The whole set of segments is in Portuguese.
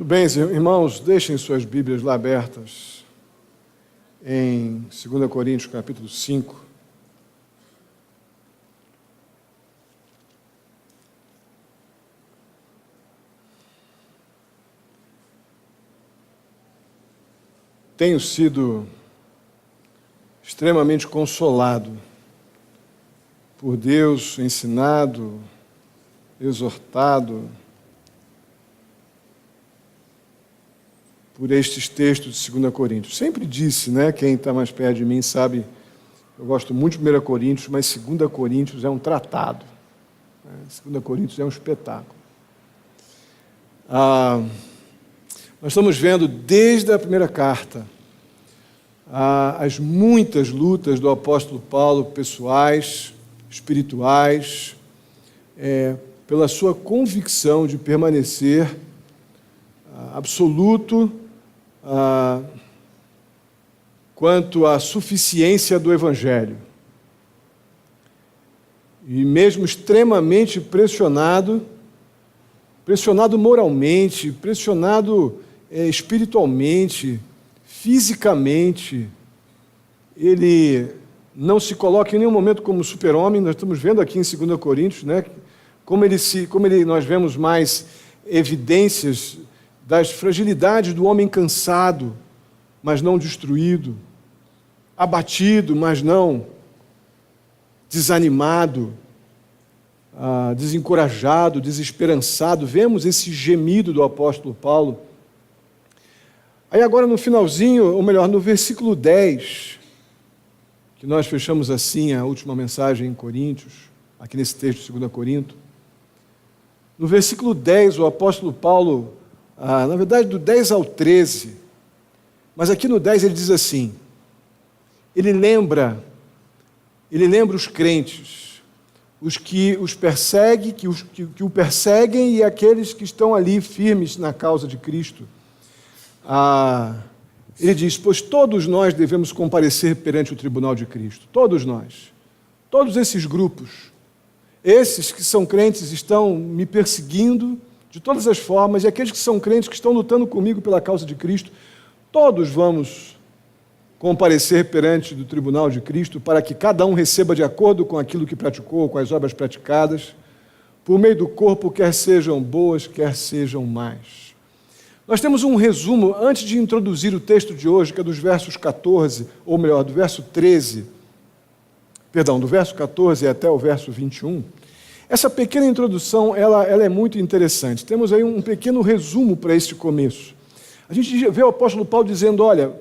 Muito bem, irmãos, deixem suas Bíblias lá abertas em 2 Coríntios, capítulo 5. Tenho sido extremamente consolado por Deus, ensinado, exortado por estes textos de 2 Coríntios. Sempre disse, quem está mais perto de mim sabe, eu gosto muito de 1 Coríntios, mas 2 Coríntios é um tratado. 2 Coríntios é um espetáculo. Nós estamos vendo desde a primeira carta as muitas lutas do apóstolo Paulo, pessoais, espirituais, pela sua convicção de permanecer absoluto quanto à suficiência do Evangelho. E mesmo extremamente pressionado moralmente, pressionado espiritualmente, fisicamente, ele não se coloca em nenhum momento como super-homem. Nós estamos vendo aqui em 2 Coríntios, nós vemos mais evidências das fragilidades do homem cansado, mas não destruído, abatido, mas não desanimado, desencorajado, desesperançado. Vemos esse gemido do apóstolo Paulo. Aí agora no finalzinho, ou melhor, no versículo 10, que nós fechamos assim a última mensagem em Coríntios, aqui nesse texto de 2 Coríntios, no versículo 10, o apóstolo Paulo, na verdade do 10 ao 13, mas aqui no 10 ele diz assim, ele lembra os crentes, os que os perseguem, que o perseguem e aqueles que estão ali firmes na causa de Cristo. Ele diz, pois todos nós devemos comparecer perante o tribunal de Cristo, todos nós, todos esses grupos, esses que são crentes estão me perseguindo de todas as formas, e aqueles que são crentes que estão lutando comigo pela causa de Cristo, todos vamos comparecer perante o tribunal de Cristo para que cada um receba de acordo com aquilo que praticou, com as obras praticadas, por meio do corpo, quer sejam boas, quer sejam más. Nós temos um resumo, antes de introduzir o texto de hoje, que é dos versos 14, ou melhor, do verso 13, do verso 14 até o verso 21. Essa pequena introdução, ela é muito interessante. Temos aí um pequeno resumo para este começo. A gente vê o apóstolo Paulo dizendo, olha,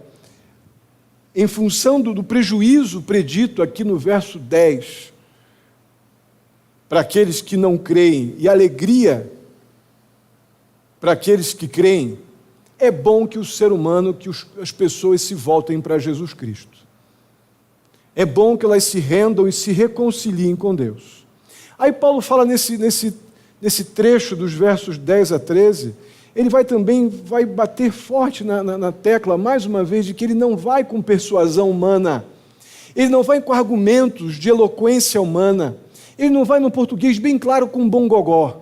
em função do prejuízo predito aqui no verso 10, para aqueles que não creem, e alegria para aqueles que creem, é bom que o ser humano, que as pessoas se voltem para Jesus Cristo. É bom que elas se rendam e se reconciliem com Deus. Aí Paulo fala nesse trecho dos versos 10 a 13, ele vai bater forte na tecla, mais uma vez, de que ele não vai com persuasão humana, ele não vai com argumentos de eloquência humana, ele não vai no português bem claro com um bom gogó.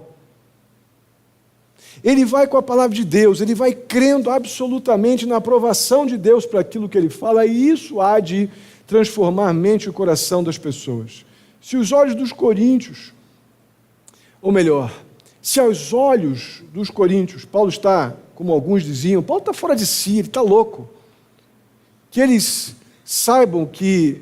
Ele vai com a palavra de Deus, ele vai crendo absolutamente na aprovação de Deus para aquilo que ele fala, e isso há de transformar a mente e o coração das pessoas. Se os olhos dos coríntios, ou melhor, se aos olhos dos coríntios, Paulo está, como alguns diziam, Paulo está fora de si, ele está louco, que eles saibam que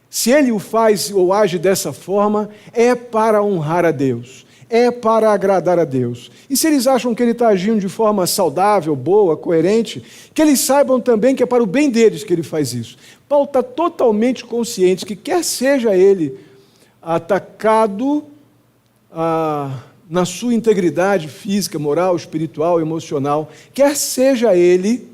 se ele o faz ou age dessa forma, é para honrar a Deus, é para agradar a Deus. E se eles acham que ele está agindo de forma saudável, boa, coerente, que eles saibam também que é para o bem deles que ele faz isso. Paulo está totalmente consciente que quer seja ele atacado na sua integridade física, moral, espiritual, emocional, quer seja ele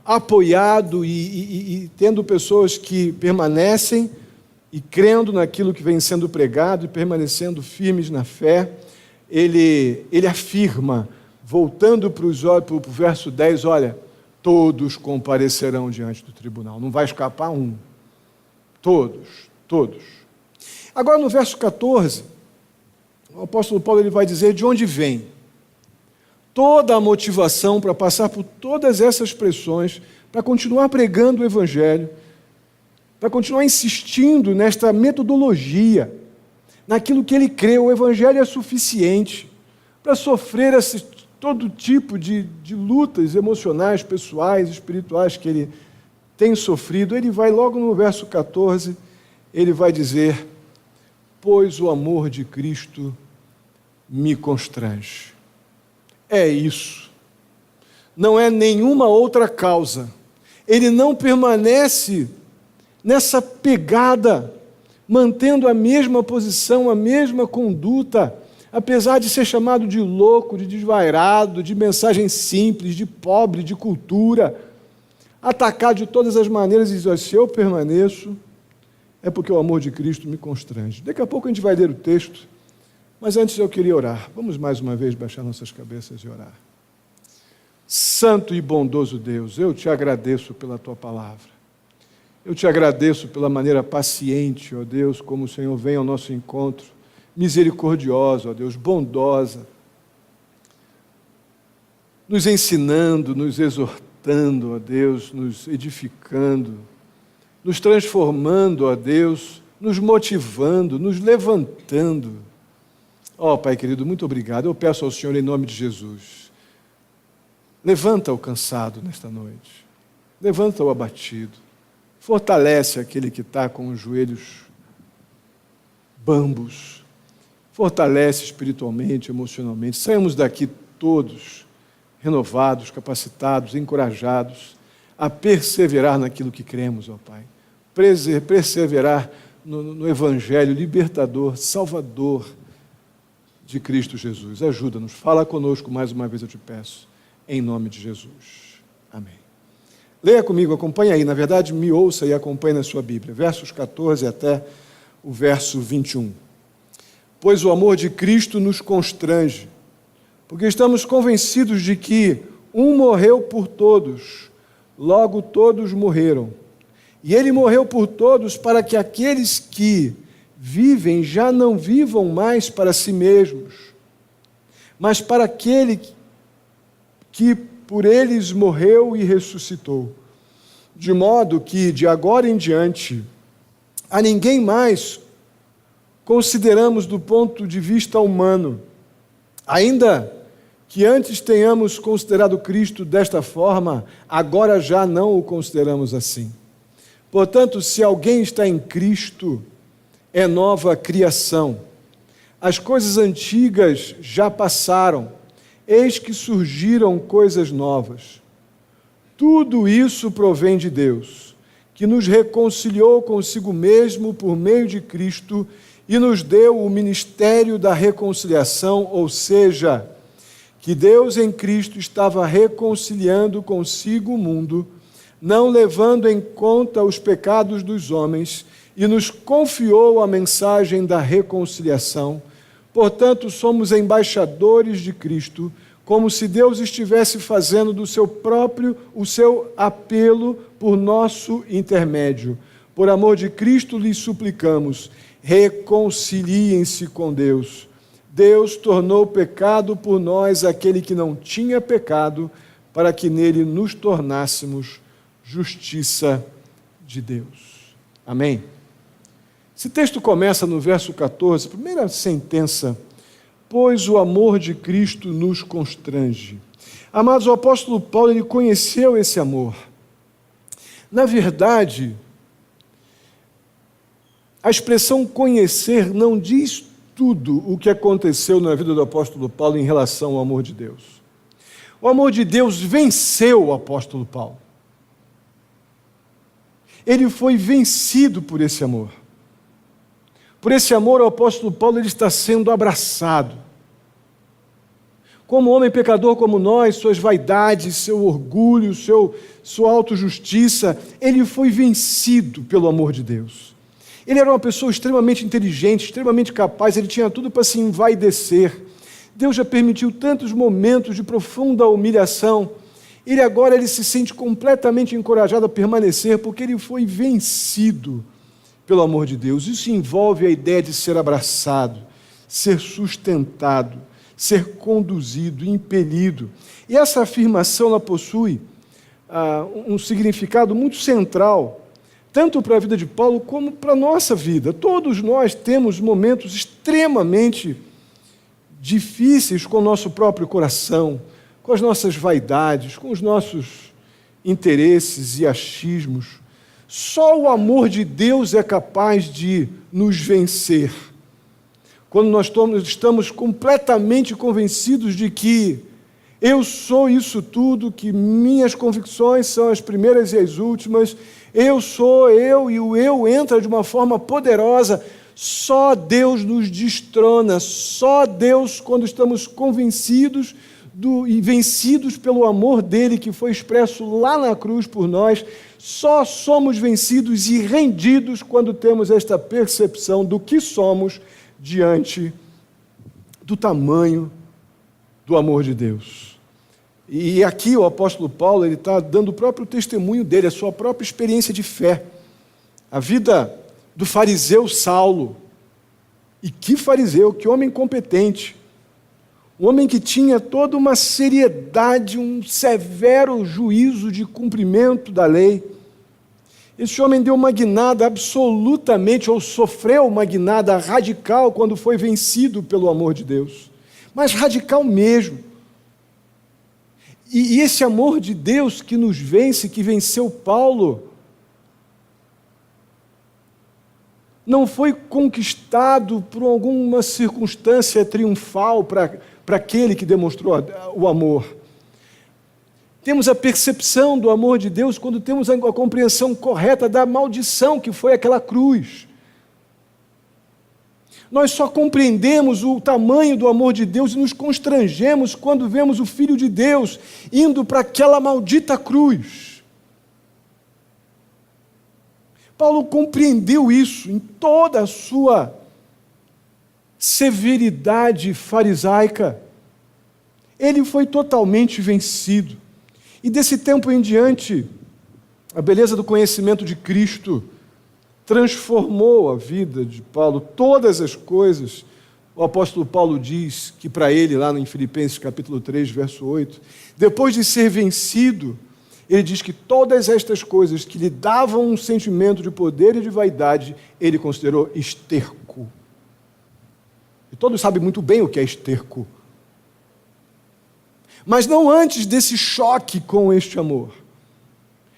apoiado e tendo pessoas que permanecem e crendo naquilo que vem sendo pregado e permanecendo firmes na fé, ele afirma, voltando para o verso 10, olha, todos comparecerão diante do tribunal, não vai escapar um. Todos. Agora no verso 14, o apóstolo Paulo ele vai dizer de onde vem. toda a motivação para passar por todas essas pressões, para continuar pregando o Evangelho, para continuar insistindo nesta metodologia, naquilo que ele crê. O Evangelho é suficiente para sofrer todo tipo de lutas emocionais, pessoais, espirituais que ele tem sofrido. Ele vai logo no verso 14, ele vai dizer: pois o amor de Cristo me constrange. É isso. Não é nenhuma outra causa. Ele não permanece nessa pegada, mantendo a mesma posição, a mesma conduta, apesar de ser chamado de louco, de desvairado, de mensagem simples, de pobre, de cultura, atacado de todas as maneiras, e diz: se eu permaneço, é porque o amor de Cristo me constrange. Daqui a pouco a gente vai ler o texto, mas antes eu queria orar. Vamos mais uma vez baixar nossas cabeças e orar. Santo e bondoso Deus, eu te agradeço pela tua palavra. Eu te agradeço pela maneira paciente, ó Deus, como o Senhor vem ao nosso encontro, misericordiosa, ó Deus, bondosa, nos ensinando, nos exortando, ó Deus, nos edificando, nos transformando, ó Deus, nos motivando, nos levantando. Ó Pai querido, muito obrigado. Eu peço ao Senhor em nome de Jesus, levanta o cansado nesta noite, levanta o abatido, fortalece aquele que está com os joelhos bambos, fortalece espiritualmente, emocionalmente. Saímos daqui todos renovados, capacitados, encorajados a perseverar naquilo que cremos, ó Pai. Perseverar no Evangelho libertador, salvador de Cristo Jesus. Ajuda-nos, fala conosco mais uma vez, eu te peço, em nome de Jesus. Amém. Leia comigo, acompanhe aí, na verdade me ouça e acompanhe na sua Bíblia, versos 14 até o verso 21. Pois o amor de Cristo nos constrange, porque estamos convencidos de que um morreu por todos, logo todos morreram. E ele morreu por todos para que aqueles que vivem já não vivam mais para si mesmos, mas para aquele que por eles morreu e ressuscitou. De modo que, de agora em diante, a ninguém mais consideramos do ponto de vista humano, ainda que antes tenhamos considerado Cristo desta forma, agora já não o consideramos assim. Portanto, se alguém está em Cristo, é nova criação. As coisas antigas já passaram, eis que surgiram coisas novas. Tudo isso provém de Deus, que nos reconciliou consigo mesmo por meio de Cristo e nos deu o ministério da reconciliação, ou seja, que Deus em Cristo estava reconciliando consigo o mundo, não levando em conta os pecados dos homens, e nos confiou a mensagem da reconciliação. Portanto, somos embaixadores de Cristo, como se Deus estivesse fazendo do seu próprio o seu apelo por nosso intermédio. Por amor de Cristo lhes suplicamos, reconciliem-se com Deus. Deus tornou pecado por nós aquele que não tinha pecado, para que nele nos tornássemos justiça de Deus. Amém? Esse texto começa no verso 14, primeira sentença: pois o amor de Cristo nos constrange. Amados, o apóstolo Paulo, ele conheceu esse amor. Na verdade, a expressão conhecer não diz tudo o que aconteceu na vida do apóstolo Paulo em relação ao amor de Deus. O amor de Deus venceu o apóstolo Paulo. Ele foi vencido por esse amor. Por esse amor, o apóstolo Paulo ele está sendo abraçado. Como homem pecador como nós, suas vaidades, seu orgulho, sua autojustiça, ele foi vencido pelo amor de Deus. Ele era uma pessoa extremamente inteligente, extremamente capaz, ele tinha tudo para se envaidecer. Deus já permitiu tantos momentos de profunda humilhação. Ele se sente completamente encorajado a permanecer, porque ele foi vencido pelo amor de Deus. Isso envolve a ideia de ser abraçado, ser sustentado, ser conduzido, impelido. E essa afirmação ela possui um significado muito central, tanto para a vida de Paulo como para a nossa vida. Todos nós temos momentos extremamente difíceis com o nosso próprio coração, com as nossas vaidades, com os nossos interesses e achismos. Só o amor de Deus é capaz de nos vencer. Quando nós estamos completamente convencidos de que eu sou isso tudo, que minhas convicções são as primeiras e as últimas, eu sou eu, e o eu entra de uma forma poderosa. Só Deus nos destrona, só Deus, quando estamos convencidos e vencidos pelo amor dele que foi expresso lá na cruz por nós, só somos vencidos e rendidos quando temos esta percepção do que somos diante do tamanho do amor de Deus. E aqui o apóstolo Paulo ele está dando o próprio testemunho dele, a sua própria experiência de fé. A vida do fariseu Saulo. E que fariseu, que homem competente. Um homem que tinha toda uma seriedade, um severo juízo de cumprimento da lei. Esse homem deu uma guinada absolutamente, ou sofreu uma guinada radical quando foi vencido pelo amor de Deus. Mas radical mesmo. E esse amor de Deus que nos vence, que venceu Paulo, não foi conquistado por alguma circunstância triunfal para aquele que demonstrou o amor. Temos a percepção do amor de Deus quando temos a compreensão correta da maldição que foi aquela cruz. Nós só compreendemos o tamanho do amor de Deus e nos constrangemos quando vemos o Filho de Deus indo para aquela maldita cruz. Paulo compreendeu isso em toda a sua severidade farisaica. Ele foi totalmente vencido. E desse tempo em diante, a beleza do conhecimento de Cristo transformou a vida de Paulo. Todas as coisas, o apóstolo Paulo diz que para ele, lá em Filipenses capítulo 3, verso 8, depois de ser vencido, ele diz que todas estas coisas que lhe davam um sentimento de poder e de vaidade, ele considerou esterco. E todos sabem muito bem o que é esterco. Mas não antes desse choque com este amor,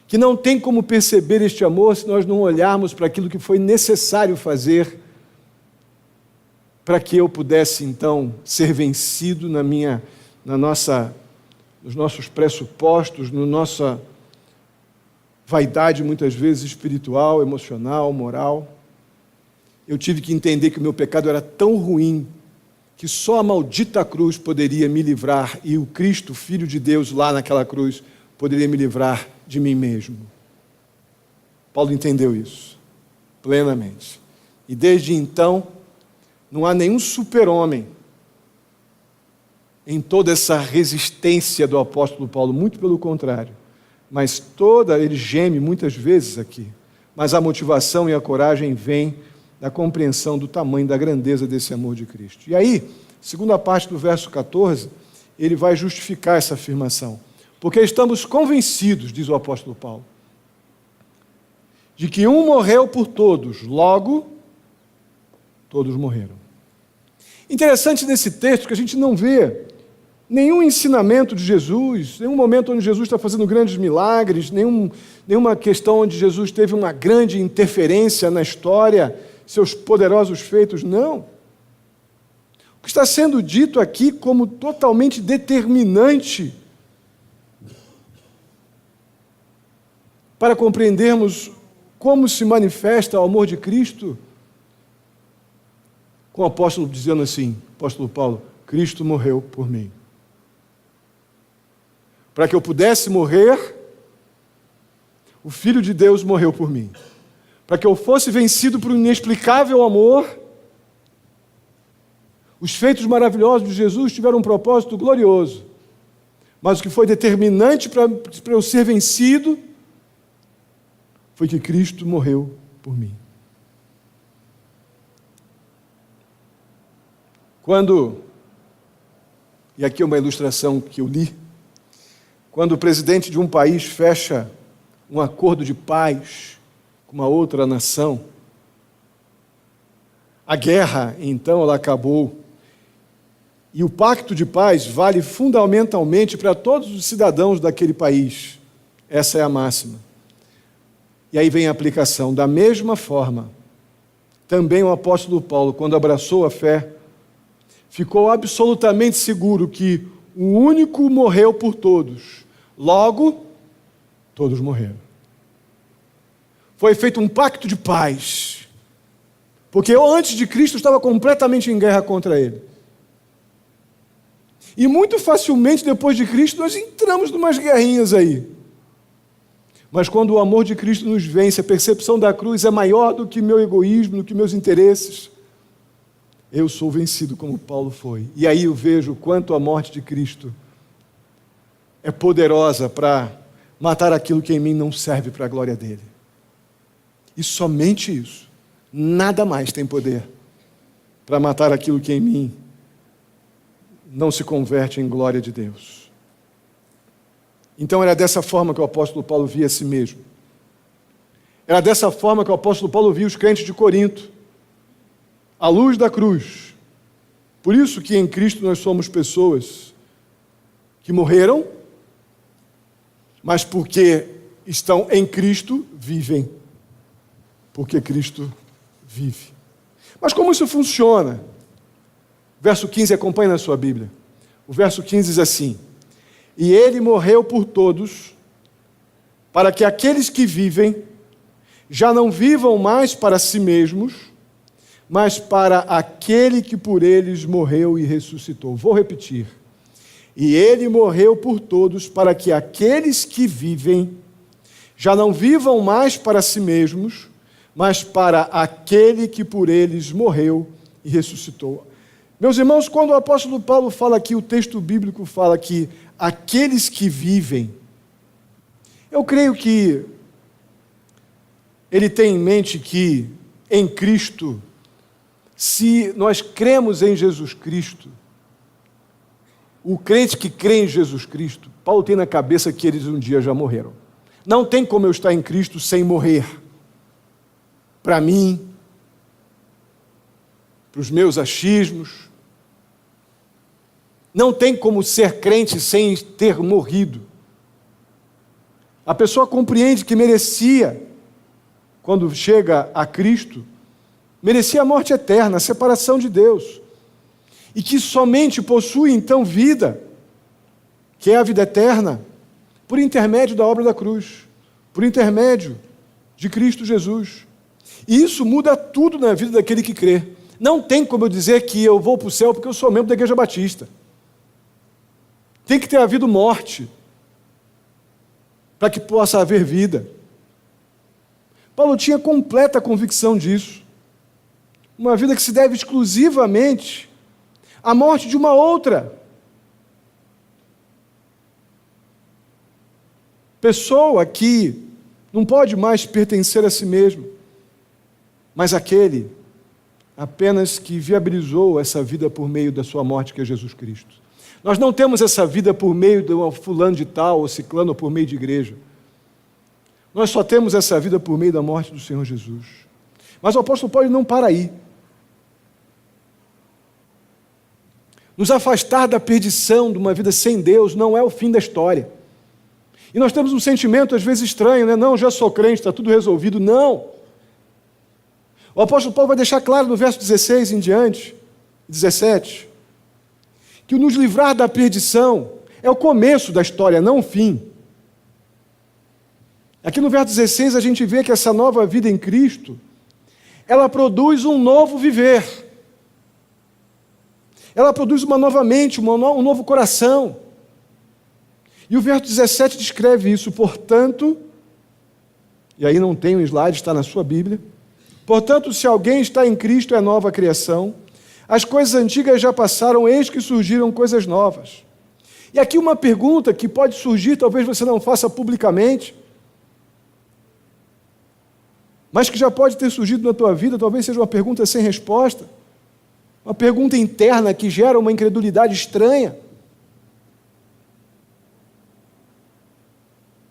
que não tem como perceber este amor se nós não olharmos para aquilo que foi necessário fazer para que eu pudesse, então, ser vencido nos nossos pressupostos, na nossa vaidade, muitas vezes, espiritual, emocional, moral. Eu tive que entender que o meu pecado era tão ruim que só a maldita cruz poderia me livrar, e o Cristo, Filho de Deus, lá naquela cruz, poderia me livrar de mim mesmo. Paulo entendeu isso plenamente. E desde então, não há nenhum super-homem em toda essa resistência do apóstolo Paulo, muito pelo contrário. Mas ele geme muitas vezes aqui, mas a motivação e a coragem vêm da compreensão do tamanho, da grandeza desse amor de Cristo. E aí, segunda parte do verso 14, ele vai justificar essa afirmação. Porque estamos convencidos, diz o apóstolo Paulo, de que um morreu por todos, logo, todos morreram. Interessante nesse texto que a gente não vê nenhum ensinamento de Jesus, nenhum momento onde Jesus está fazendo grandes milagres, nenhuma questão onde Jesus teve uma grande interferência na história, seus poderosos feitos, não. O que está sendo dito aqui como totalmente determinante para compreendermos como se manifesta o amor de Cristo, com o apóstolo dizendo assim, apóstolo Paulo, Cristo morreu por mim. Para que eu pudesse morrer, o Filho de Deus morreu por mim. Para que eu fosse vencido por um inexplicável amor, os feitos maravilhosos de Jesus tiveram um propósito glorioso. Mas o que foi determinante para eu ser vencido foi que Cristo morreu por mim. Quando e aqui é uma ilustração que eu li, quando o presidente de um país fecha um acordo de paz com uma outra nação, a guerra, então, ela acabou. E o pacto de paz vale fundamentalmente para todos os cidadãos daquele país. Essa é a máxima. E aí vem a aplicação. Da mesma forma, também o apóstolo Paulo, quando abraçou a fé, ficou absolutamente seguro que o único morreu por todos. Logo, todos morreram. Foi feito um pacto de paz. Porque eu, antes de Cristo, estava completamente em guerra contra ele. E muito facilmente, depois de Cristo, nós entramos em umas guerrinhas aí. Mas quando o amor de Cristo nos vence, a percepção da cruz é maior do que meu egoísmo, do que meus interesses, eu sou vencido como Paulo foi. E aí eu vejo o quanto a morte de Cristo é poderosa para matar aquilo que em mim não serve para a glória dele. E somente isso. Nada mais tem poder para matar aquilo que em mim não se converte em glória de Deus. Então era dessa forma que o apóstolo Paulo via a si mesmo. Era dessa forma que o apóstolo Paulo via os crentes de Corinto, à luz da cruz. Por isso que em Cristo nós somos pessoas que morreram, mas porque estão em Cristo, vivem. Porque Cristo vive. Mas como isso funciona? Verso 15, acompanhe na sua Bíblia. O verso 15 diz assim: e ele morreu por todos, para que aqueles que vivem já não vivam mais para si mesmos, mas para aquele que por eles morreu e ressuscitou. Vou repetir. E ele morreu por todos, para que aqueles que vivem já não vivam mais para si mesmos, mas para aquele que por eles morreu e ressuscitou. Meus irmãos, quando o apóstolo Paulo fala aqui, o texto bíblico fala que aqueles que vivem, eu creio que ele tem em mente que em Cristo, se nós cremos em Jesus Cristo, o crente que crê em Jesus Cristo, Paulo tem na cabeça que eles um dia já morreram. Não tem como eu estar em Cristo sem morrer. Para mim, para os meus achismos. Não tem como ser crente sem ter morrido. A pessoa compreende que merecia, quando chega a Cristo, merecia a morte eterna, a separação de Deus. E que somente possui então vida, que é a vida eterna, por intermédio da obra da cruz, por intermédio de Cristo Jesus. E isso muda tudo na vida daquele que crê. Não tem como eu dizer que eu vou para o céu porque eu sou membro da Igreja Batista. Tem que ter havido morte para que possa haver vida. Paulo tinha completa convicção disso. Uma vida que se deve exclusivamente à morte de uma outra pessoa que não pode mais pertencer a si mesmo, mas aquele apenas que viabilizou essa vida por meio da sua morte, que é Jesus Cristo. Nós não temos essa vida por meio de um fulano de tal, ou ciclano, ou por meio de igreja. Nós só temos essa vida por meio da morte do Senhor Jesus. Mas o apóstolo Paulo não para aí. Nos afastar da perdição de uma vida sem Deus não é o fim da história. E nós temos um sentimento às vezes estranho, né? Não, já sou crente, está tudo resolvido. Não! O apóstolo Paulo vai deixar claro no verso 16 em diante, 17, que nos livrar da perdição é o começo da história, não o fim. Aqui no verso 16 a gente vê que essa nova vida em Cristo, ela produz um novo viver. Ela produz uma nova mente, um novo coração. E o verso 17 descreve isso. Portanto, e aí não tem um slide, está na sua Bíblia. Portanto, se alguém está em Cristo, é nova criação. As coisas antigas já passaram, eis que surgiram coisas novas. E aqui uma pergunta que pode surgir, talvez você não faça publicamente, mas que já pode ter surgido na tua vida, talvez seja uma pergunta sem resposta, uma pergunta interna que gera uma incredulidade estranha.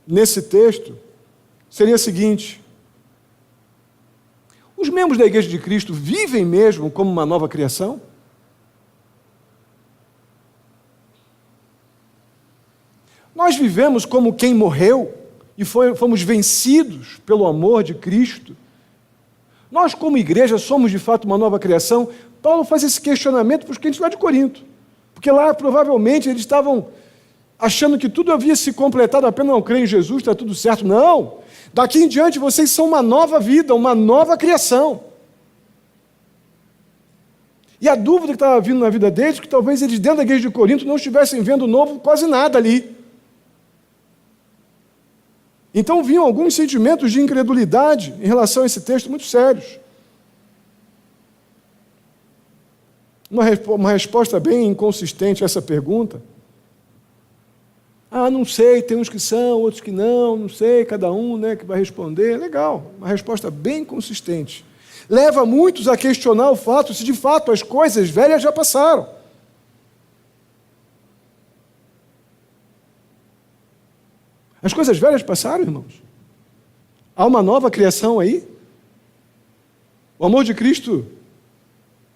nesse texto seria a seguinte: os membros da Igreja de Cristo vivem mesmo como uma nova criação? Nós vivemos como quem morreu e fomos vencidos pelo amor de Cristo? Nós, como igreja, somos de fato uma nova criação? Paulo faz esse questionamento para os crentes lá de Corinto, porque lá provavelmente eles estavam achando que tudo havia se completado, apenas não crer em Jesus, está tudo certo. Não! Daqui em diante vocês são uma nova vida, uma nova criação. E a dúvida que estava vindo na vida deles, que talvez eles dentro da igreja de Corinto não estivessem vendo novo quase nada ali. Então vinham alguns sentimentos de incredulidade em relação a esse texto muito sérios. Uma resposta bem inconsistente a essa pergunta: não sei, tem uns que são, outros que não sei, cada um, né, que vai responder. Legal, uma resposta bem consistente. Leva muitos a questionar o fato se de fato as coisas velhas já passaram. As coisas velhas passaram, irmãos? Há uma nova criação aí? O amor de Cristo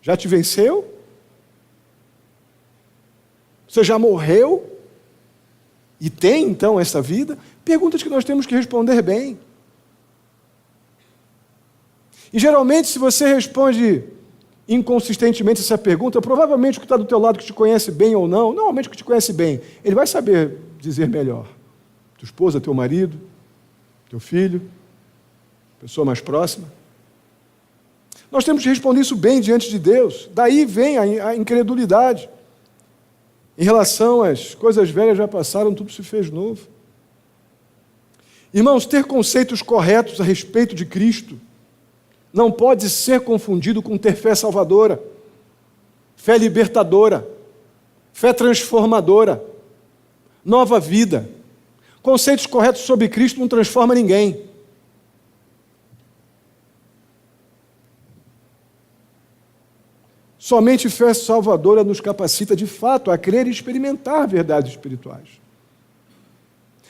já te venceu? Você já morreu? E tem, então, essa vida? Perguntas que nós temos que responder bem. E, geralmente, se você responde inconsistentemente essa pergunta, provavelmente o que está do teu lado, que te conhece bem ou não, normalmente o que te conhece bem, ele vai saber dizer melhor. Tua esposa, teu marido, teu filho, pessoa mais próxima. Nós temos que responder isso bem diante de Deus. Daí vem a incredulidade. Em relação às coisas velhas já passaram, tudo se fez novo. Irmãos, ter conceitos corretos a respeito de Cristo não pode ser confundido com ter fé salvadora, fé libertadora, fé transformadora, nova vida. Conceitos corretos sobre Cristo não transforma ninguém. Somente fé salvadora nos capacita, de fato, a crer e experimentar verdades espirituais.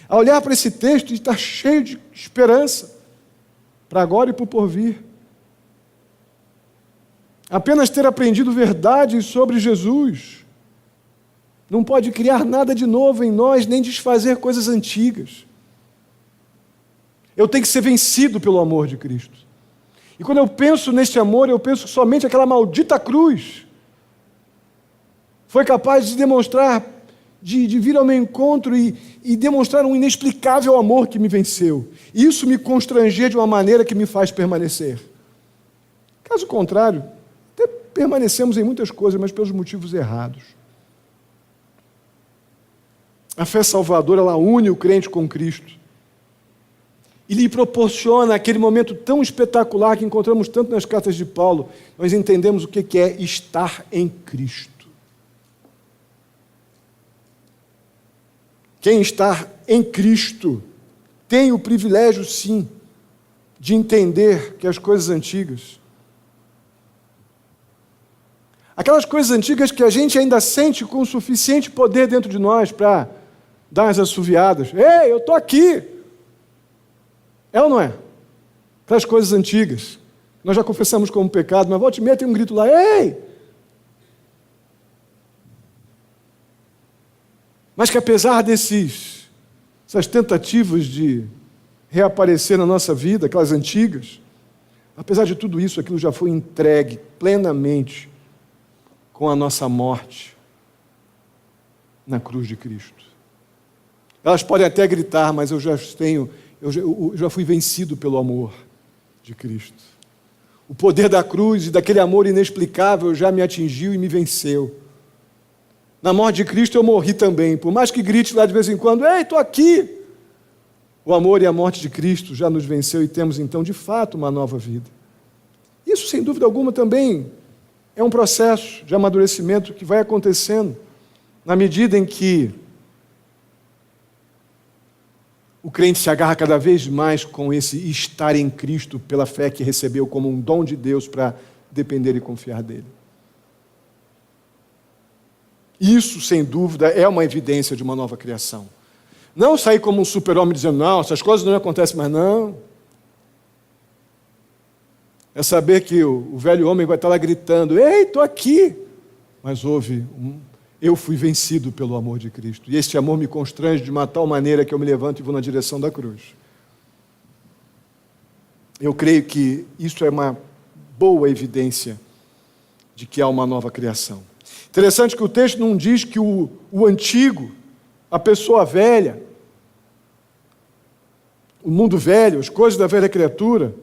A olhar para esse texto e estar cheio de esperança, para agora e para o porvir. Apenas ter aprendido verdades sobre Jesus não pode criar nada de novo em nós, nem desfazer coisas antigas. Eu tenho que ser vencido pelo amor de Cristo. E quando eu penso neste amor, eu penso somente aquela maldita cruz foi capaz de demonstrar, de vir ao meu encontro e demonstrar um inexplicável amor que me venceu. E isso me constranger de uma maneira que me faz permanecer. Caso contrário, até permanecemos em muitas coisas, mas pelos motivos errados. A fé salvadora, ela une o crente com Cristo. E lhe proporciona aquele momento tão espetacular que encontramos tanto nas cartas de Paulo. Nós entendemos o que é estar em Cristo. Quem está em Cristo tem o privilégio, sim, de entender que as coisas antigas, aquelas coisas antigas que a gente ainda sente com suficiente poder dentro de nós para dar umas assoviadas. Ei, eu estou aqui! É ou não é? Aquelas coisas antigas. Nós já confessamos como pecado, mas volta e meia tem um grito lá, ei! Mas que apesar essas tentativas de reaparecer na nossa vida, aquelas antigas, apesar de tudo isso, aquilo já foi entregue plenamente com a nossa morte na cruz de Cristo. Elas podem até gritar, mas eu já fui vencido pelo amor de Cristo. O poder da cruz e daquele amor inexplicável já me atingiu e me venceu. Na morte de Cristo eu morri também, por mais que grite lá de vez em quando, ei, estou aqui. O amor e a morte de Cristo já nos venceu e temos então de fato uma nova vida. Isso sem dúvida alguma também é um processo de amadurecimento que vai acontecendo na medida em que o crente se agarra cada vez mais com esse estar em Cristo pela fé que recebeu como um dom de Deus para depender e confiar dele. Isso, sem dúvida, é uma evidência de uma nova criação. Não sair como um super-homem dizendo, não, essas coisas não acontecem mais, não. É saber que o velho homem vai estar lá gritando, ei, estou aqui. Mas eu fui vencido pelo amor de Cristo. E este amor me constrange de uma tal maneira que eu me levanto e vou na direção da cruz. Eu creio que isso é uma boa evidência de que há uma nova criação. Interessante que o texto não diz que o antigo, a pessoa velha, o mundo velho, as coisas da velha criatura,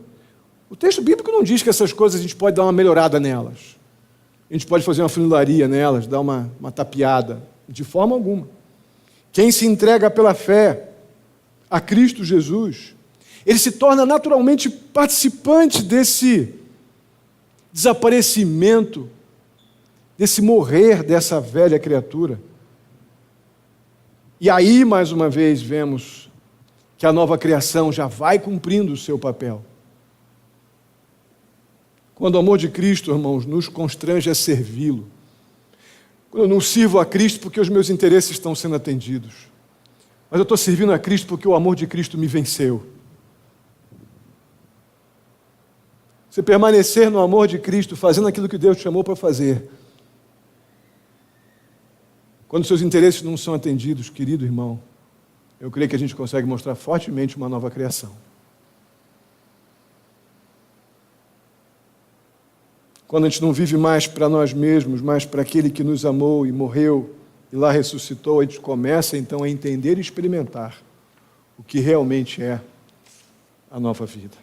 o texto bíblico não diz que essas coisas a gente pode dar uma melhorada nelas. A gente pode fazer uma funilaria nelas, dar uma tapeada, de forma alguma. Quem se entrega pela fé a Cristo Jesus, ele se torna naturalmente participante desse desaparecimento, desse morrer dessa velha criatura. E aí, mais uma vez, vemos que a nova criação já vai cumprindo o seu papel. Quando o amor de Cristo, irmãos, nos constrange a servi-lo. Quando eu não sirvo a Cristo porque os meus interesses estão sendo atendidos. Mas eu estou servindo a Cristo porque o amor de Cristo me venceu. Você permanecer no amor de Cristo, fazendo aquilo que Deus te chamou para fazer. Quando seus interesses não são atendidos, querido irmão, eu creio que a gente consegue mostrar fortemente uma nova criação. Quando a gente não vive mais para nós mesmos, mas para aquele que nos amou e morreu e lá ressuscitou, a gente começa então a entender e experimentar o que realmente é a nova vida.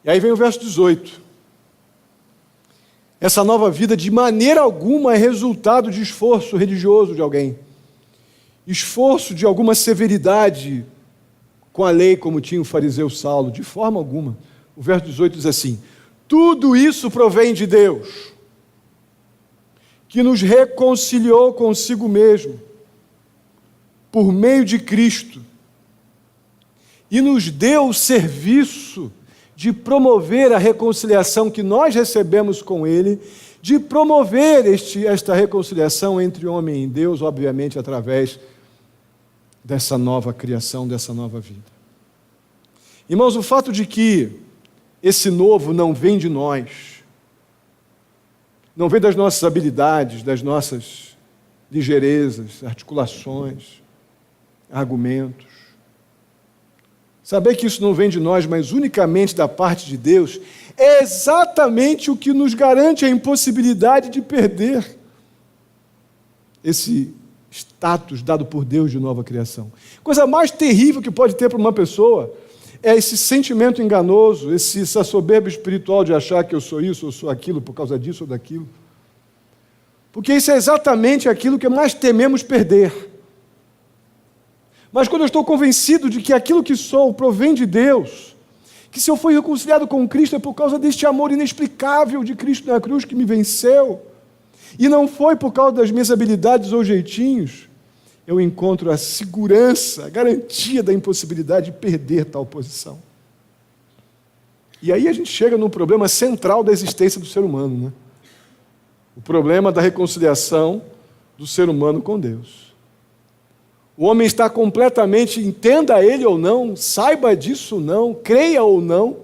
E aí vem o verso 18. Essa nova vida de maneira alguma é resultado de esforço religioso de alguém. Esforço de alguma severidade com a lei, como tinha o fariseu Saulo, de forma alguma. O verso 18 diz assim: tudo isso provém de Deus, que nos reconciliou consigo mesmo, por meio de Cristo, e nos deu o serviço de promover a reconciliação que nós recebemos com Ele, de promover esta reconciliação entre homem e Deus, obviamente através dessa nova criação, dessa nova vida. Irmãos, o fato de que esse novo não vem de nós, não vem das nossas habilidades, das nossas ligeirezas, articulações, argumentos. Saber que isso não vem de nós, mas unicamente da parte de Deus, é exatamente o que nos garante a impossibilidade de perder esse status dado por Deus de nova criação. Coisa mais terrível que pode ter para uma pessoa é esse sentimento enganoso, essa soberba espiritual de achar que eu sou isso, eu sou aquilo, por causa disso ou daquilo. Porque isso é exatamente aquilo que mais tememos perder. Mas quando eu estou convencido de que aquilo que sou provém de Deus, que se eu fui reconciliado com Cristo é por causa deste amor inexplicável de Cristo na cruz que me venceu, e não foi por causa das minhas habilidades ou jeitinhos, eu encontro a segurança, a garantia da impossibilidade de perder tal posição. E aí a gente chega num problema central da existência do ser humano, né? O problema da reconciliação do ser humano com Deus. O homem está completamente, entenda ele ou não, saiba disso ou não, creia ou não,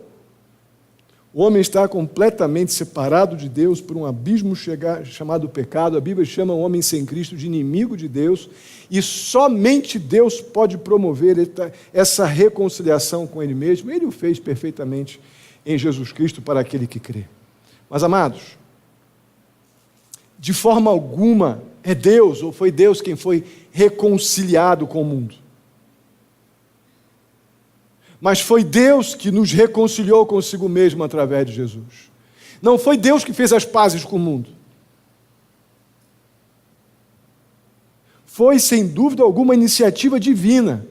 o homem está completamente separado de Deus por um abismo chamado pecado. A Bíblia chama o homem sem Cristo de inimigo de Deus, e somente Deus pode promover essa reconciliação com Ele mesmo. Ele o fez perfeitamente em Jesus Cristo para aquele que crê. Mas, amados, de forma alguma é Deus, ou foi Deus quem foi reconciliado com o mundo. Mas foi Deus que nos reconciliou consigo mesmo através de Jesus. Não foi Deus que fez as pazes com o mundo. Foi, sem dúvida alguma, iniciativa divina.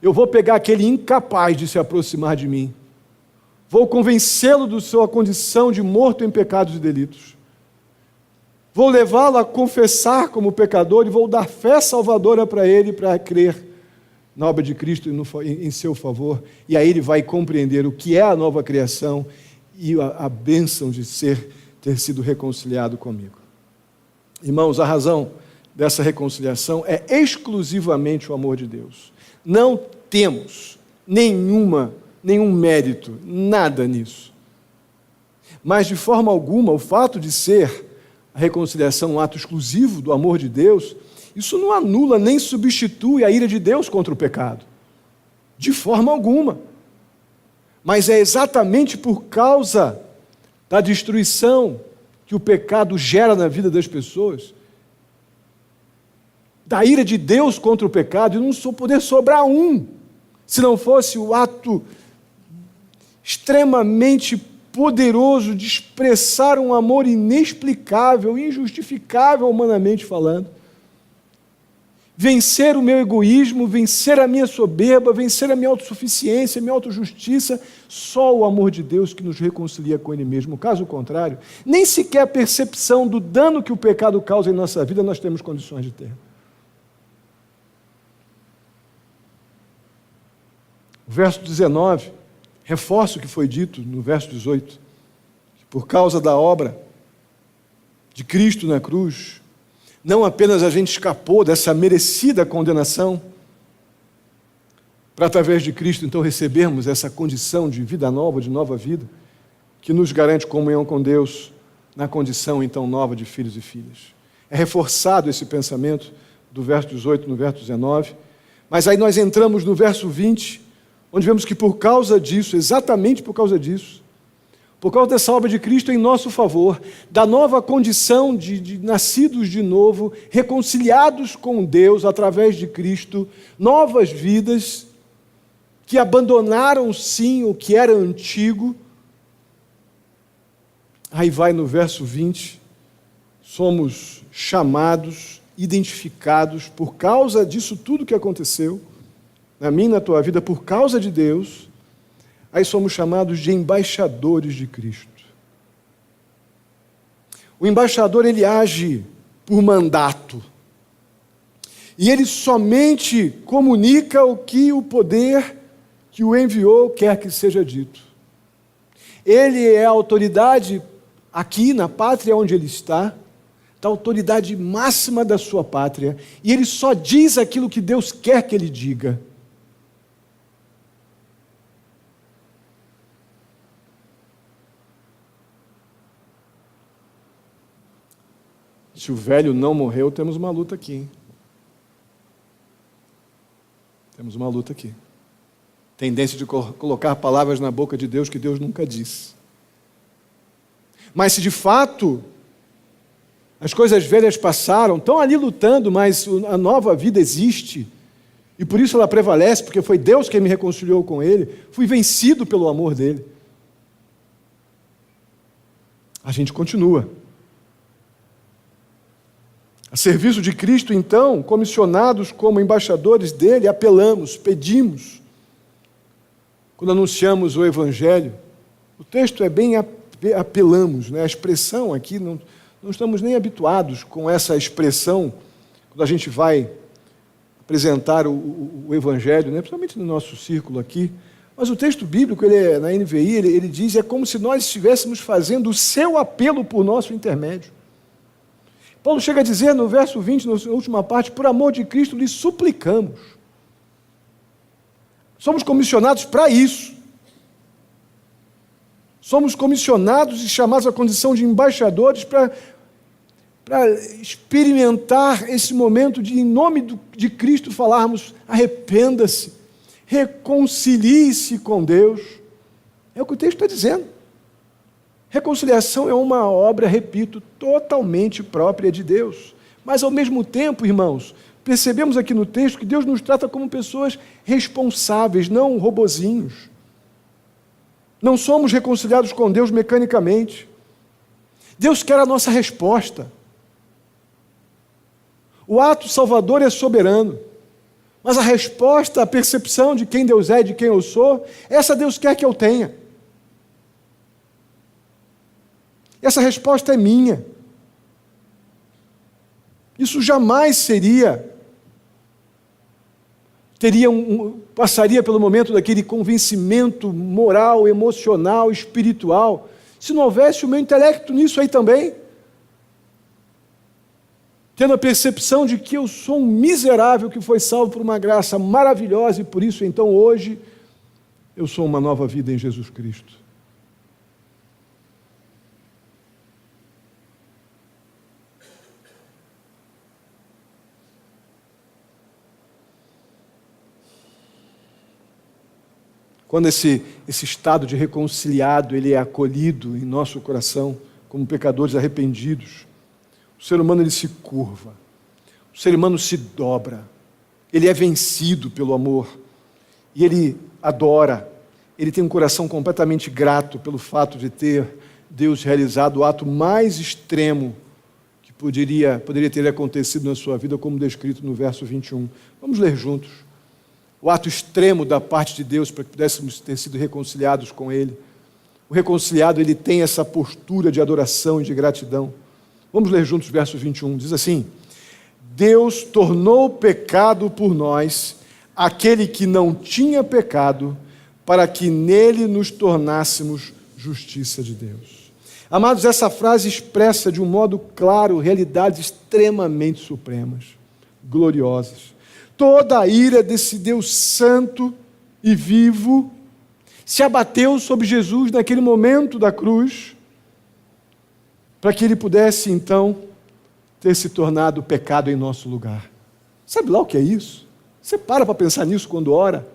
Eu vou pegar aquele incapaz de se aproximar de mim. Vou convencê-lo da sua condição de morto em pecados e delitos. Vou levá-lo a confessar como pecador e vou dar fé salvadora para ele, para crer na obra de Cristo em seu favor. E aí ele vai compreender o que é a nova criação e a bênção de ter sido reconciliado comigo. Irmãos, a razão dessa reconciliação é exclusivamente o amor de Deus. Não temos nenhum mérito, nada nisso. Mas, de forma alguma, o fato de ser a reconciliação um ato exclusivo do amor de Deus, isso não anula nem substitui a ira de Deus contra o pecado. De forma alguma. Mas é exatamente por causa da destruição que o pecado gera na vida das pessoas, da ira de Deus contra o pecado, e não poder sobrar se não fosse o ato extremamente poderoso de expressar um amor inexplicável, injustificável humanamente falando. Vencer o meu egoísmo, vencer a minha soberba, vencer a minha autossuficiência, a minha autojustiça, só o amor de Deus que nos reconcilia com Ele mesmo. Caso contrário, nem sequer a percepção do dano que o pecado causa em nossa vida nós temos condições de ter. O verso 19 reforça o que foi dito no verso 18, que por causa da obra de Cristo na cruz, não apenas a gente escapou dessa merecida condenação, para através de Cristo então recebermos essa condição de vida nova, de nova vida, que nos garante comunhão com Deus na condição então nova de filhos e filhas. É reforçado esse pensamento do verso 18 no verso 19, mas aí nós entramos no verso 20, onde vemos que por causa disso, exatamente por causa disso, por causa dessa obra de Cristo em nosso favor, da nova condição de nascidos de novo, reconciliados com Deus através de Cristo, novas vidas que abandonaram sim o que era antigo. Aí vai no verso 20, somos chamados, identificados por causa disso tudo que aconteceu, na minha e na tua vida, por causa de Deus. Aí somos chamados de embaixadores de Cristo. O embaixador, ele age por mandato. E ele somente comunica o que o poder que o enviou quer que seja dito. Ele é a autoridade aqui na pátria onde ele está, da autoridade máxima da sua pátria, e ele só diz aquilo que Deus quer que ele diga. Se o velho não morreu, temos uma luta aqui, hein? Temos uma luta aqui. Tendência de colocar palavras na boca de Deus que Deus nunca disse. Mas se de fato as coisas velhas passaram, estão ali lutando, mas a nova vida existe, e por isso ela prevalece, porque foi Deus quem me reconciliou com Ele, fui vencido pelo amor dEle. A gente continua. A serviço de Cristo, então, comissionados como embaixadores dele, apelamos, pedimos. Quando anunciamos o Evangelho, o texto é bem apelamos, né? A expressão aqui, não estamos nem habituados com essa expressão, quando a gente vai apresentar o Evangelho, né? Principalmente no nosso círculo aqui. Mas o texto bíblico, na NVI, ele diz, é como se nós estivéssemos fazendo o seu apelo por nosso intermédio. Paulo chega a dizer no verso 20, na última parte, por amor de Cristo lhe suplicamos. Somos comissionados para isso. Somos comissionados e chamados à condição de embaixadores para experimentar esse momento de, em nome de Cristo, falarmos, arrependa-se, reconcilie-se com Deus. É o que o texto está dizendo. Reconciliação é uma obra, repito, totalmente própria de Deus. Mas, ao mesmo tempo, irmãos, percebemos aqui no texto que Deus nos trata como pessoas responsáveis, não robozinhos. Não somos reconciliados com Deus mecanicamente. Deus quer a nossa resposta. O ato salvador é soberano, mas a resposta, a percepção de quem Deus é e de quem eu sou, essa Deus quer que eu tenha. Essa resposta é minha. Isso jamais passaria pelo momento daquele convencimento moral, emocional, espiritual, se não houvesse o meu intelecto nisso aí também. tendo a percepção de que eu sou um miserável que foi salvo por uma graça maravilhosa e por isso, então, hoje, eu sou uma nova vida em Jesus Cristo. Quando esse estado de reconciliado ele é acolhido em nosso coração, como pecadores arrependidos, o ser humano ele se curva, o ser humano se dobra, ele é vencido pelo amor, e ele adora, ele tem um coração completamente grato pelo fato de ter Deus realizado o ato mais extremo que poderia ter acontecido na sua vida, como descrito no verso 21. Vamos ler juntos. O ato extremo da parte de Deus para que pudéssemos ter sido reconciliados com Ele. O reconciliado, ele tem essa postura de adoração e de gratidão. Vamos ler juntos o verso 21. Diz assim: Deus tornou pecado por nós aquele que não tinha pecado, para que nele nos tornássemos justiça de Deus. Amados, essa frase expressa de um modo claro realidades extremamente supremas, gloriosas. Toda a ira desse Deus santo e vivo se abateu sobre Jesus naquele momento da cruz, para que ele pudesse, então, ter se tornado pecado em nosso lugar. Sabe lá o que é isso? Você para pensar nisso quando ora?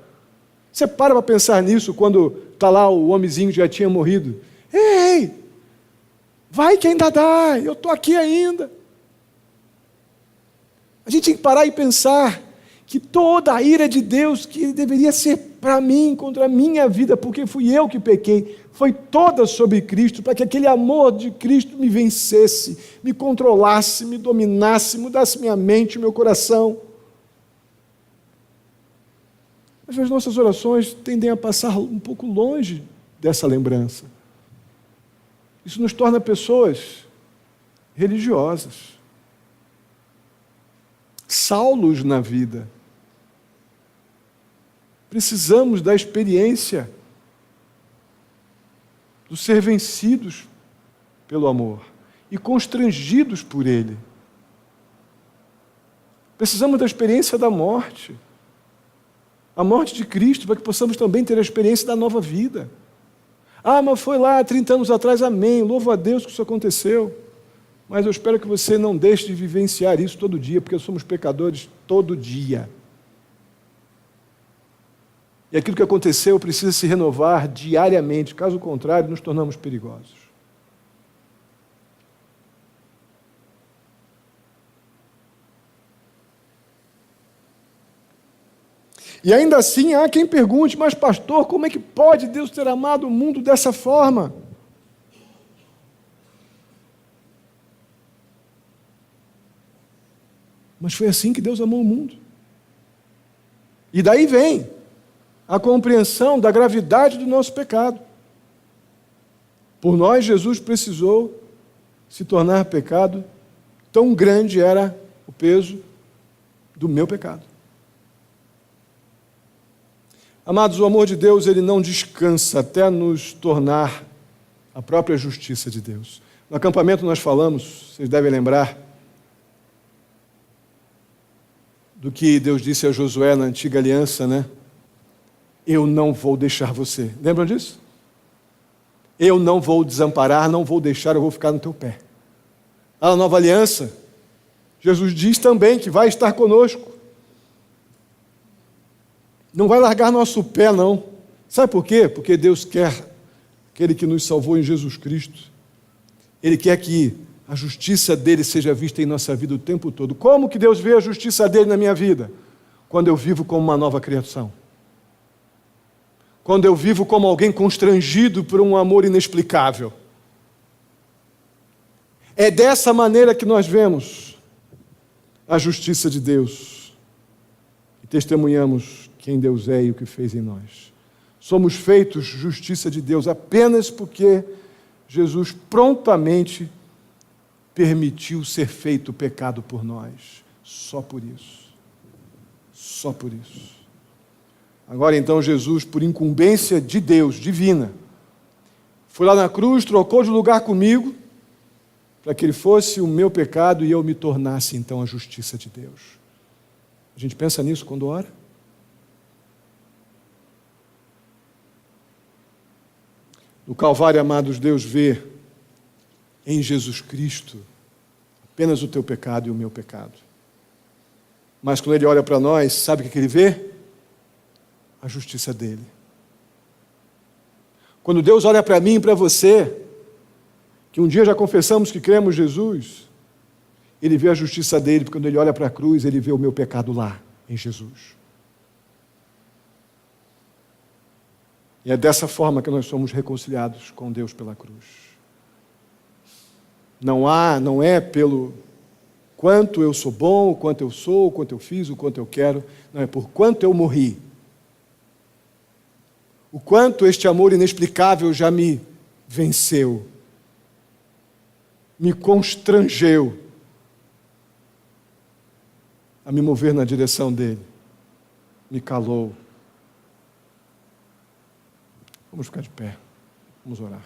Você para pensar nisso quando está lá o homenzinho que já tinha morrido? Ei, vai que ainda dá, eu estou aqui ainda. A gente tem que parar e pensar que toda a ira de Deus, que deveria ser para mim, contra a minha vida, porque fui eu que pequei, foi toda sobre Cristo, para que aquele amor de Cristo me vencesse, me controlasse, me dominasse, mudasse minha mente, meu coração. Mas as nossas orações tendem a passar um pouco longe dessa lembrança. Isso nos torna pessoas religiosas, Saulos na vida. Precisamos da experiência do ser vencidos pelo amor e constrangidos por Ele. Precisamos da experiência da morte, a morte de Cristo, para que possamos também ter a experiência da nova vida. Ah, mas foi lá 30 anos atrás, amém, louvo a Deus que isso aconteceu. Mas eu espero que você não deixe de vivenciar isso todo dia, porque somos pecadores todo dia. E aquilo que aconteceu precisa se renovar diariamente, caso contrário, nos tornamos perigosos. E ainda assim há quem pergunte: mas pastor, como é que pode Deus ter amado o mundo dessa forma? Mas foi assim que Deus amou o mundo. E daí vem a compreensão da gravidade do nosso pecado. Por nós, Jesus precisou se tornar pecado, tão grande era o peso do meu pecado. Amados, o amor de Deus, ele não descansa até nos tornar a própria justiça de Deus. No acampamento nós falamos, vocês devem lembrar, do que Deus disse a Josué na antiga aliança, né? Eu não vou deixar você. Lembram disso? Eu não vou desamparar, não vou deixar, eu vou ficar no teu pé. Na nova aliança, Jesus diz também que vai estar conosco. Não vai largar nosso pé, não. Sabe por quê? Porque Deus quer, aquele que nos salvou em Jesus Cristo, Ele quer que a justiça dele seja vista em nossa vida o tempo todo. Como que Deus vê a justiça dele na minha vida? Quando eu vivo como uma nova criação. Quando eu vivo como alguém constrangido por um amor inexplicável. É dessa maneira que nós vemos a justiça de Deus. E testemunhamos quem Deus é e o que fez em nós. Somos feitos justiça de Deus apenas porque Jesus prontamente permitiu ser feito pecado por nós. Só por isso. Só por isso. Agora então Jesus, por incumbência de Deus, divina, foi lá na cruz, trocou de lugar comigo, para que ele fosse o meu pecado e eu me tornasse então a justiça de Deus. A gente pensa nisso quando ora? No Calvário, amados, Deus vê em Jesus Cristo apenas o teu pecado e o meu pecado. Mas quando ele olha para nós, sabe o que ele vê? A justiça dele. Quando Deus olha para mim e para você, que um dia já confessamos que cremos em Jesus, ele vê a justiça dele, porque quando ele olha para a cruz, ele vê o meu pecado lá, em Jesus. E é dessa forma que nós somos reconciliados com Deus pela cruz. Não é pelo quanto eu sou bom, o quanto eu sou, o quanto eu fiz, o quanto eu quero, não, é por quanto eu morri. O quanto este amor inexplicável já me venceu, me constrangeu a me mover na direção dele, me calou. Vamos ficar de pé, vamos orar.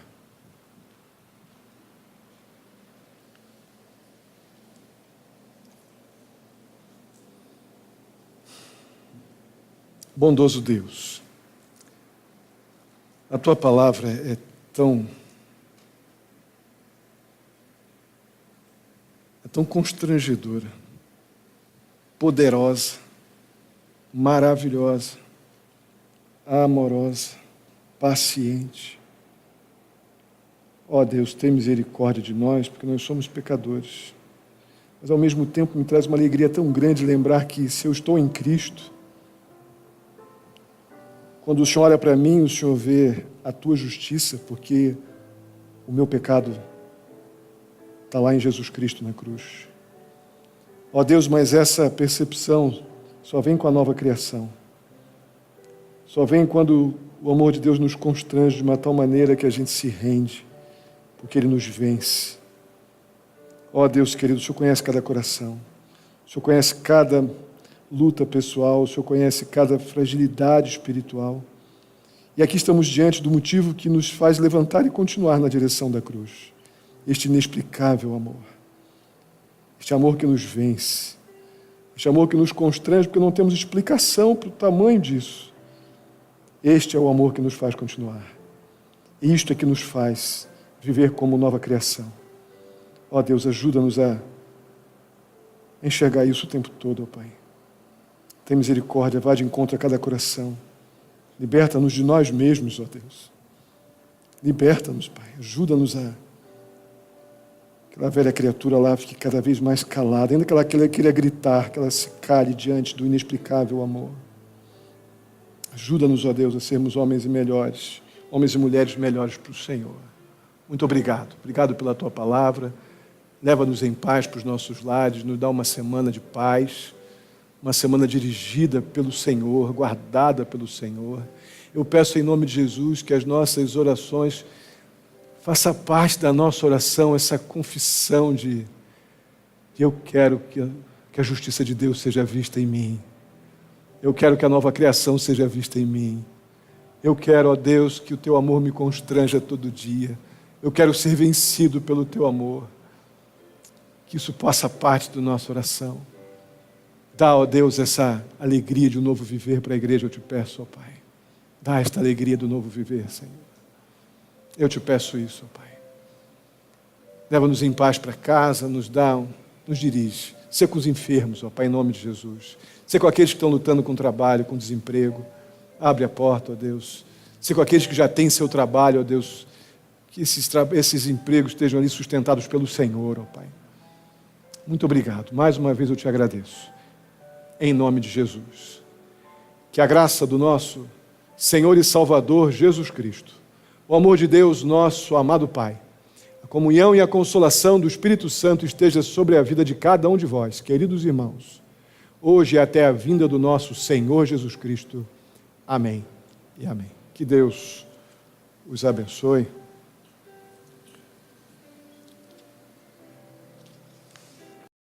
Bondoso Deus, a tua palavra é tão constrangedora, poderosa, maravilhosa, amorosa, paciente. Ó Deus, tem misericórdia de nós, porque nós somos pecadores. Mas ao mesmo tempo me traz uma alegria tão grande lembrar que se eu estou em Cristo, quando o Senhor olha para mim, o Senhor vê a tua justiça, porque o meu pecado está lá em Jesus Cristo na cruz. Ó Deus, mas essa percepção só vem com a nova criação. Só vem quando o amor de Deus nos constrange de uma tal maneira que a gente se rende, porque Ele nos vence. Ó Deus querido, o Senhor conhece cada coração. O Senhor conhece cada luta pessoal, o Senhor conhece cada fragilidade espiritual. E aqui estamos diante do motivo que nos faz levantar e continuar na direção da cruz. Este inexplicável amor. Este amor que nos vence. Este amor que nos constrange porque não temos explicação para o tamanho disso. Este é o amor que nos faz continuar. E isto é que nos faz viver como nova criação. Ó Deus, ajuda-nos a enxergar isso o tempo todo, ó Pai. Tem misericórdia, vá de encontro a cada coração. Liberta-nos de nós mesmos, ó Deus. Liberta-nos, Pai. Ajuda-nos a... Aquela velha criatura lá fique cada vez mais calada, ainda que ela queira gritar, que ela se cale diante do inexplicável amor. Ajuda-nos, ó Deus, a sermos homens e mulheres melhores para o Senhor. Muito obrigado. Obrigado pela Tua palavra. Leva-nos em paz para os nossos lares, nos dá uma semana de paz, uma semana dirigida pelo Senhor, guardada pelo Senhor. Eu peço em nome de Jesus que as nossas orações faça parte da nossa oração essa confissão de eu quero que a justiça de Deus seja vista em mim. Eu quero que a nova criação seja vista em mim. Eu quero, ó Deus, que o Teu amor me constranja todo dia. Eu quero ser vencido pelo Teu amor. Que isso faça parte da nossa oração. Dá, ó Deus, essa alegria de um novo viver para a igreja, eu te peço, ó Pai. Dá esta alegria do novo viver, Senhor. Eu te peço isso, ó Pai. Leva-nos em paz para casa, nos dirige. Sê com os enfermos, ó Pai, em nome de Jesus. Sê com aqueles que estão lutando com trabalho, com desemprego. Abre a porta, ó Deus. Sê com aqueles que já têm seu trabalho, ó Deus. Que esses empregos estejam ali sustentados pelo Senhor, ó Pai. Muito obrigado. Mais uma vez eu te agradeço. Em nome de Jesus. Que a graça do nosso Senhor e Salvador Jesus Cristo, o amor de Deus, nosso amado Pai, a comunhão e a consolação do Espírito Santo esteja sobre a vida de cada um de vós, queridos irmãos, hoje e até a vinda do nosso Senhor Jesus Cristo. Amém e amém. Que Deus os abençoe.